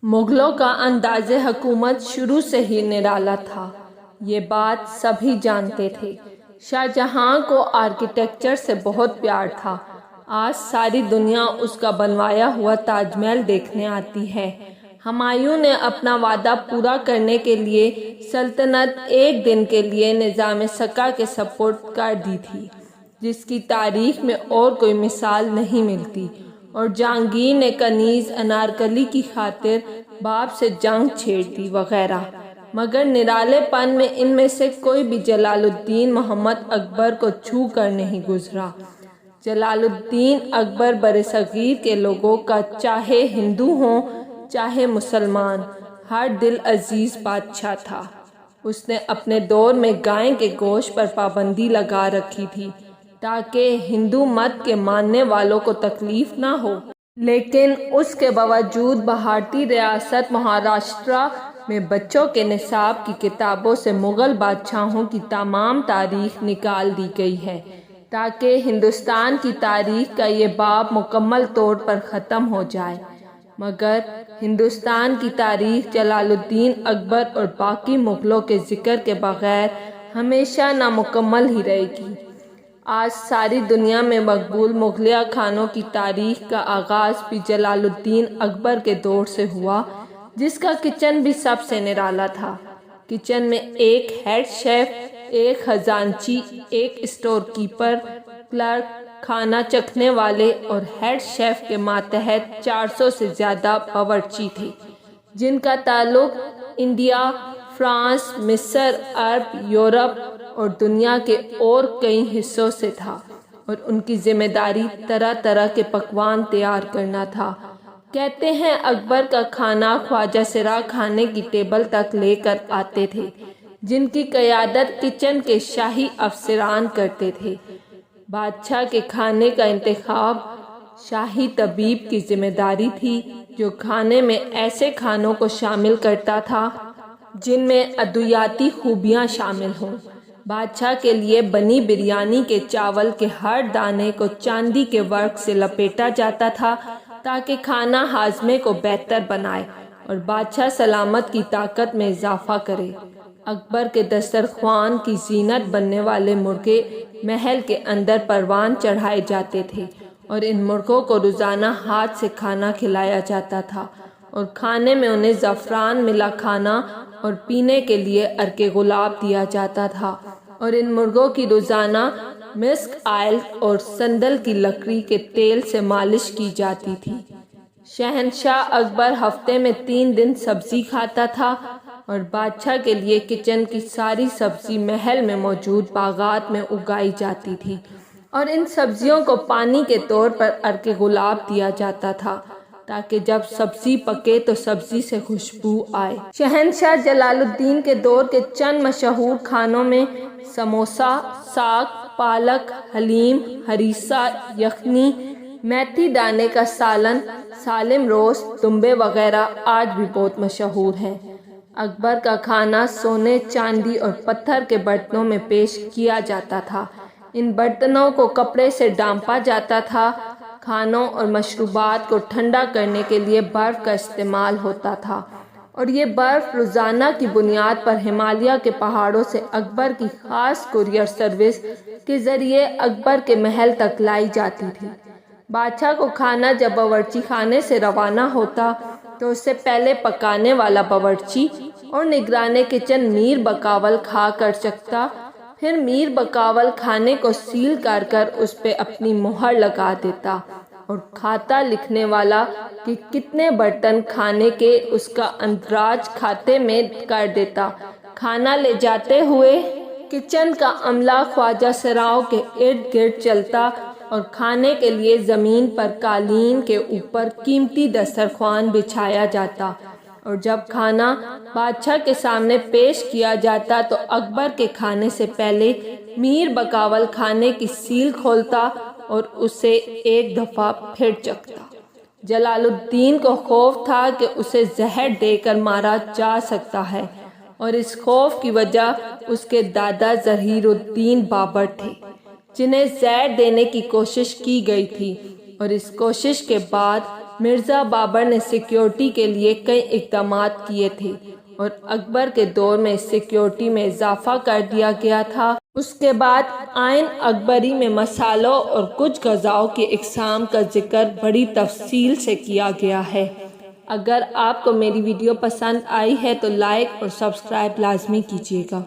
مغلوں کا انداز حکومت شروع سے ہی نرالا تھا، یہ بات سبھی جانتے تھے۔ شاہ جہاں کو آرکیٹیکچر سے بہت پیار تھا۔ آج ساری دنیا اس کا بنوایا ہوا تاج محل دیکھنے آتی ہے۔ ہمایوں نے اپنا وعدہ پورا کرنے کے لیے سلطنت ایک دن کے لیے نظام سکہ کے سپرد کر دی تھی، جس کی تاریخ میں اور کوئی مثال نہیں ملتی، اور جہانگیر نے کنیز انارکلی کی خاطر باپ سے جنگ چھیڑ دی وغیرہ، مگر نرالے پن میں ان میں سے کوئی بھی جلال الدین محمد اکبر کو چھو کر نہیں گزرا۔ جلال الدین اکبر برصغیر کے لوگوں کا، چاہے ہندو ہوں چاہے مسلمان، ہر دل عزیز بادشاہ تھا۔ اس نے اپنے دور میں گائے کے گوشت پر پابندی لگا رکھی تھی تاکہ ہندو مت کے ماننے والوں کو تکلیف نہ ہو، لیکن اس کے باوجود بھارتی ریاست مہاراشٹرا میں بچوں کے نصاب کی کتابوں سے مغل بادشاہوں کی تمام تاریخ نکال دی گئی ہے تاکہ ہندوستان کی تاریخ کا یہ باب مکمل طور پر ختم ہو جائے، مگر ہندوستان کی تاریخ جلال الدین اکبر اور باقی مغلوں کے ذکر کے بغیر ہمیشہ نامکمل ہی رہے گی۔ آج ساری دنیا میں مقبول مغلیہ کھانوں کی تاریخ کا آغاز بھی جلال الدین اکبر کے دور سے ہوا، جس کا کچن بھی سب سے نرالا تھا۔ کچن میں ایک ہیڈ شیف، ایک خزانچی، ایک اسٹور کیپر، کلرک، کھانا چکھنے والے اور ہیڈ شیف کے ماتحت 400 سے زیادہ باورچی تھے، جن کا تعلق انڈیا، فرانس، مصر، عرب، یورپ اور دنیا کے اور کئی حصوں سے تھا، اور ان کی ذمہ داری طرح طرح کے پکوان تیار کرنا تھا۔ کہتے ہیں اکبر کا کھانا خواجہ سرا کھانے کی ٹیبل تک لے کر آتے تھے، جن کی قیادت کچن کے شاہی افسران کرتے تھے۔ بادشاہ کے کھانے کا انتخاب شاہی طبیب کی ذمہ داری تھی، جو کھانے میں ایسے کھانوں کو شامل کرتا تھا جن میں ادویاتی خوبیاں شامل ہوں۔ بادشاہ کے لیے بنی بریانی کے چاول کے ہر دانے کو چاندی کے ورق سے لپیٹا جاتا تھا تاکہ کھانا ہاضمے کو بہتر بنائے اور بادشاہ سلامت کی طاقت میں اضافہ کرے۔ اکبر کے دسترخوان کی زینت بننے والے مرغے محل کے اندر پروان چڑھائے جاتے تھے، اور ان مرغوں کو روزانہ ہاتھ سے کھانا کھلایا جاتا تھا، اور کھانے میں انہیں زعفران ملا کھانا اور پینے کے لیے عرق گلاب دیا جاتا تھا، اور ان مرغوں کی روزانہ مسک آئل اور سندل کی لکڑی کے تیل سے مالش کی جاتی تھی۔ شہنشاہ اکبر ہفتے میں 3 دن سبزی کھاتا تھا، اور بادشاہ کے لیے کچن کی ساری سبزی محل میں موجود باغات میں اگائی جاتی تھی، اور ان سبزیوں کو پانی کے طور پر عرق گلاب دیا جاتا تھا تاکہ جب سبزی پکے تو سبزی سے خوشبو آئے۔ شہنشاہ جلال الدین کے دور کے چند مشہور کھانوں میں سموسا، ساگ، پالک، حلیم، ہریسہ، یخنی، میتھی دانے کا سالن، سالم روسٹ، دمبے وغیرہ آج بھی بہت مشہور ہیں۔ اکبر کا کھانا سونے، چاندی اور پتھر کے برتنوں میں پیش کیا جاتا تھا۔ ان برتنوں کو کپڑے سے ڈھانپا جاتا تھا۔ کھانوں اور مشروبات کو ٹھنڈا کرنے کے لیے برف کا استعمال ہوتا تھا، اور یہ برف روزانہ کی بنیاد پر ہمالیہ کے پہاڑوں سے اکبر کی خاص کوریئر سروس کے ذریعے اکبر کے محل تک لائی جاتی تھی۔ بادشاہ کو کھانا جب باورچی خانے سے روانہ ہوتا تو اس سے پہلے پکانے والا باورچی اور نگران کچن میر بقاول کھا کر چکھتا، پھر میر بقاول کھانے کو سیل کر کر اس پہ اپنی مہر لگا دیتا، اور کھاتا لکھنے والا کہ کتنے برتن کھانے کے اس کا اندراج کھاتے میں کر دیتا۔ کھانا لے جاتے ہوئے کچن کا عملہ خواجہ سراؤں کے ارد گرد چلتا، اور کھانے کے لیے زمین پر قالین کے اوپر قیمتی دسترخوان بچھایا جاتا، اور جب کھانا بادشاہ کے سامنے پیش کیا جاتا تو اکبر کے کھانے سے پہلے میر بقاول کھانے کی سیل کھولتا اور اسے ایک دفعہ پھر چکھتا۔ جلال الدین کو خوف تھا کہ اسے زہر دے کر مارا جا سکتا ہے، اور اس خوف کی وجہ اس کے دادا ظہیر الدین بابر تھے، جنہیں زہر دینے کی کوشش کی گئی تھی، اور اس کوشش کے بعد مرزا بابر نے سیکیورٹی کے لیے کئی اقدامات کیے تھے اور اکبر کے دور میں سیکیورٹی میں اضافہ کر دیا گیا تھا۔ اس کے بعد آئین اکبری میں مسالوں اور کچھ غذاؤں کی اقسام کا ذکر بڑی تفصیل سے کیا گیا ہے۔ اگر آپ کو میری ویڈیو پسند آئی ہے تو لائک اور سبسکرائب لازمی کیجیے گا۔